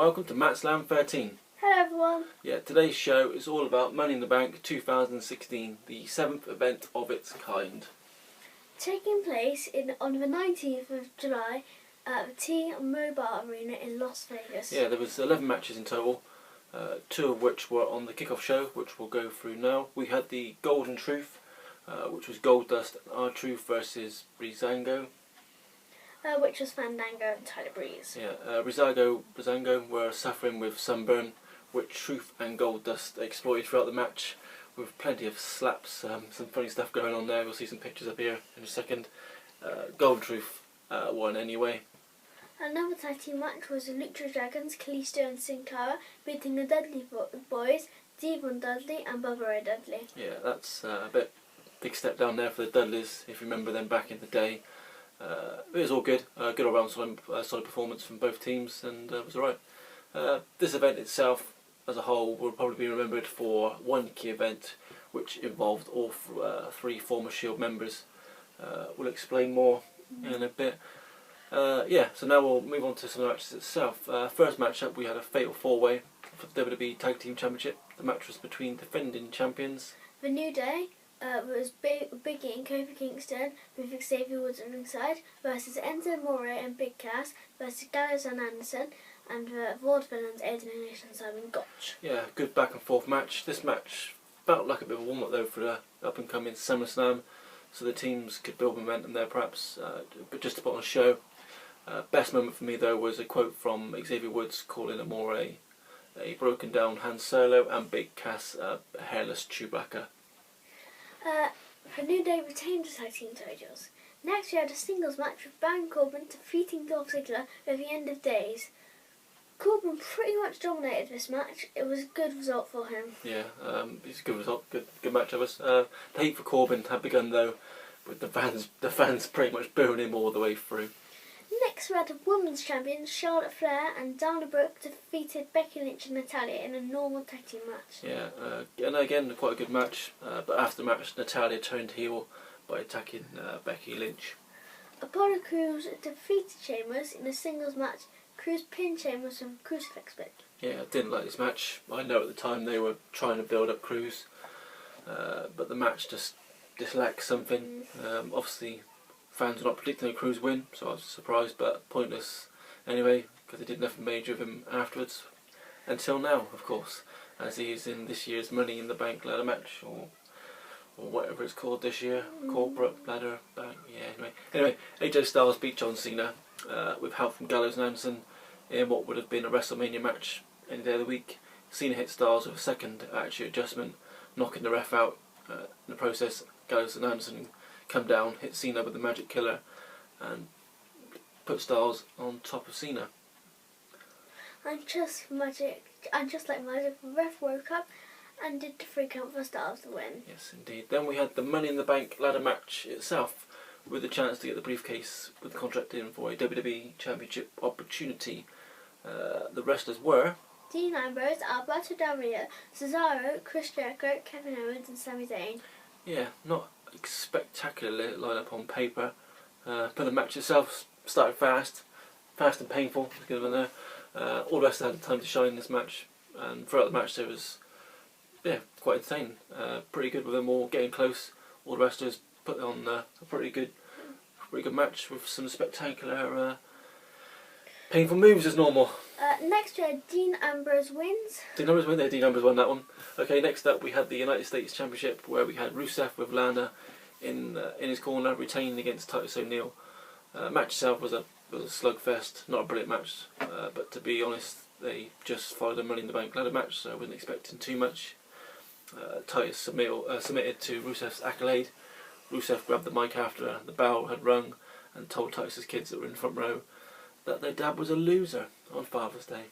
welcome to MatSlam 13. Hello everyone. Yeah, today's show is all about Money in the Bank 2016, the 7th event of its kind. Taking place on the 19th of July at the T-Mobile Arena in Las Vegas. Yeah, there was 11 matches in total, 2 of which were on the kickoff show, which we'll go through now. We had the Golden Truth, which was Goldust and R-Truth versus Breezango. Which was Fandango and Tyler Breeze. Yeah, Breezango were suffering with sunburn, which Truth and Goldust exploited throughout the match, with plenty of slaps, some funny stuff going on there. We'll see some pictures up here in a second. Golden Truth won anyway. Another tag team match was the Lucha Dragons, Kalisto and Sin Cara, beating the Dudley Boys, Devon Dudley and Bubba Ray Dudley. Yeah, that's a big step down there for the Dudleys, if you remember them back in the day. It was all good, good all round solid performance from both teams, and it was alright. This event itself, as a whole, will probably be remembered for one key event, which involved all 3 former Shield members. We'll explain more in a bit. Yeah, so now we'll move on to some of the matches itself. First match up, we had a fatal 4-way for the WWE Tag Team Championship. The match was between defending champions The New Day was Biggie and Kofi Kingston with Xavier Woods on ringside versus Enzo Amore and Big Cass versus Gallows and Anderson and the Vaudevillains Aiden English and Simon Gotch. Yeah, good back and forth match. This match felt like a bit of a warm up though for the up and coming SummerSlam, so the teams could build momentum there perhaps, but just to put on a show. Best moment for me though was a quote from Xavier Woods calling Amore a broken down Han Solo and Big Cass a hairless Chewbacca. The New Day retained the tag team titles. Next we had a singles match with Baron Corbin defeating Dolph Ziggler at the end of days. Corbin pretty much dominated this match. It was a good result for him. Yeah, it's a good result, good match of us. The heat for Corbin had begun though, with the fans pretty much booing him all the way through. Next we had the women's champions Charlotte Flair and Dana Brooke defeated Becky Lynch and Natalya in a normal tag team match. Yeah, and again quite a good match, but after the match Natalya turned heel by attacking Becky Lynch. Apollo Crews defeated Sheamus in a singles match. Crews pinned Sheamus with a crucifix bit. Yeah, I didn't like this match. I know at the time they were trying to build up Crews, but the match just lacked something. Obviously fans were not predicting a Crews win, so I was surprised, but pointless anyway, because they did nothing major of him afterwards. Until now, of course, as he is in this year's Money in the Bank ladder match, or whatever it's called this year, corporate ladder bank. Yeah, anyway, AJ Styles beat John Cena with help from Gallows and Anderson in what would have been a WrestleMania match any day of the week. Cena hit Styles with a second attitude adjustment, knocking the ref out. In the process, Gallows and Anderson come down, hit Cena with the Magic Killer, and put Styles on top of Cena. And just like magic, the ref woke up and did the 3 count for Styles to win. Yes, indeed. Then we had the Money in the Bank ladder match itself, with the chance to get the briefcase with the contract in for a WWE Championship opportunity. The wrestlers were Dean Ambrose, Alberto Del Rio, Cesaro, Chris Jericho, Kevin Owens and Sami Zayn. Yeah, not a spectacular lineup on paper, but the match itself started fast and painful. Good one there. All the wrestlers had time to shine in this match, and throughout the match there was quite entertaining. Pretty good with them all getting close. All the wrestlers put on a pretty good match with some spectacular painful moves as normal. Next we had Dean Ambrose wins. Dean Ambrose won there. Dean Ambrose won that one. Okay, next up we had the United States Championship, where we had Rusev with Lana in his corner, retaining against Titus O'Neil. Match itself was a slugfest, not a brilliant match, but to be honest, they just followed a Money in the Bank ladder match, so I wasn't expecting too much. Titus submitted to Rusev's accolade. Rusev grabbed the mic after the bell had rung and told Titus's kids that were in the front row that their dad was a loser on Father's Day.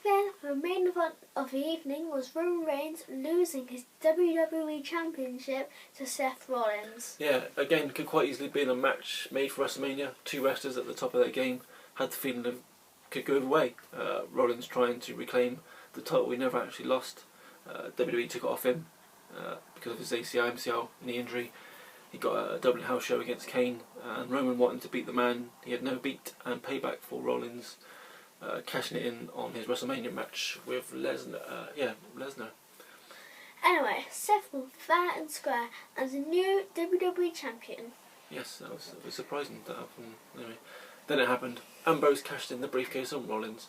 Then the main event of the evening was Roman Reigns losing his WWE Championship to Seth Rollins. Yeah, again, could quite easily be in a match made for WrestleMania. 2 wrestlers at the top of their game, had the feeling it could go the way. Rollins trying to reclaim the title he never actually lost. WWE took it off him because of his ACL, MCL knee injury. He got a Dublin house show against Kane, and Roman wanting to beat the man he had never beat and payback for Rollins. cashing it in on his WrestleMania match with Lesnar. Lesnar. Anyway, Seth won fair and square as a new WWE champion. Yes, that was surprising that happened. Anyway, then it happened. Ambrose cashed in the briefcase on Rollins.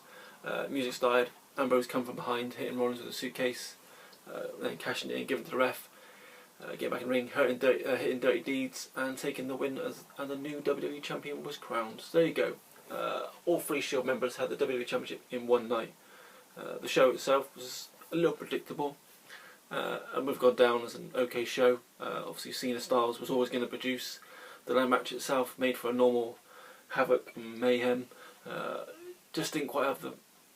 Music started. Ambrose come from behind, hitting Rollins with a suitcase, then cashing it in, giving it to the ref. Get back in the ring, hitting dirty deeds, and taking the win and the new WWE champion was crowned. So there you go. All three Shield members had the WWE championship in one night. The show itself was a little predictable, and we've gone down as an okay show. Obviously, Cena Styles was always going to produce. The ladder match itself made for a normal havoc and mayhem. Just didn't quite have the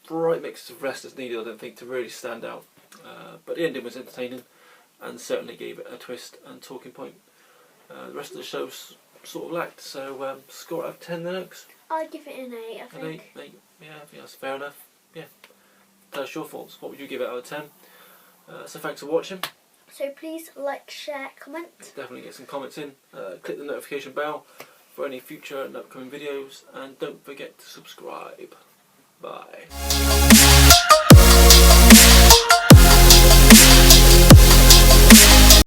right mix of wrestlers needed, I don't think, to really stand out. But the ending was entertaining and certainly gave it a twist and talking point. The rest of the show sort of lacked, so score out of 10 then, Oaks? I'd give it an 8, I think. An 8, yeah, I think that's fair enough. Yeah. Tell us your thoughts. What would you give it out of 10? So thanks for watching. So please like, share, comment. Definitely get some comments in. Click the notification bell for any future and upcoming videos, and don't forget to subscribe. Bye.